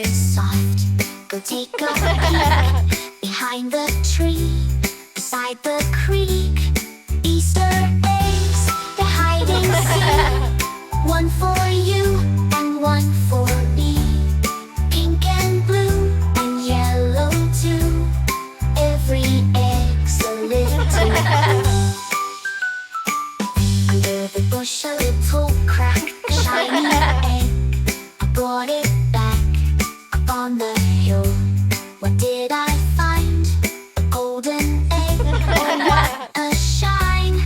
it's soft. Go take a peek. Behind the tree, beside the creek, Easter eggs, they're hiding seed. One for you and one for me. Pink and blue and yellow too. Every egg's a little clue. Under the bush a little crack, a shiny egg. I brought it back up on the hill. What did I find? A golden egg. Oh, what a shine!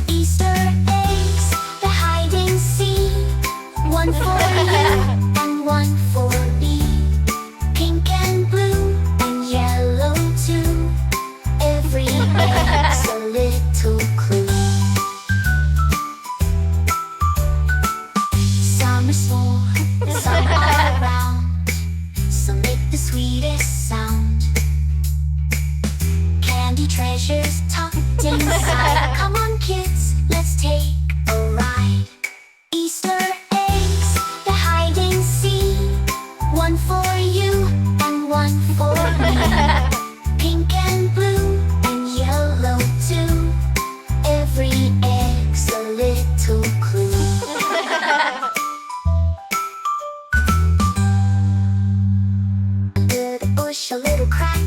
Easter eggs, they're hiding seed. One for you and one for me. Pink and blue and yellow too. Every egg's a little clue. Some are small, some are round, some make the sweetest sound. Candy treasures tucked inside. Come on kids, let's take a ride. Easter eggs, they're hiding seed. One for you and one for me. Pink and blue and yellow too. Every egg's a little clue. Under the bush a little crack,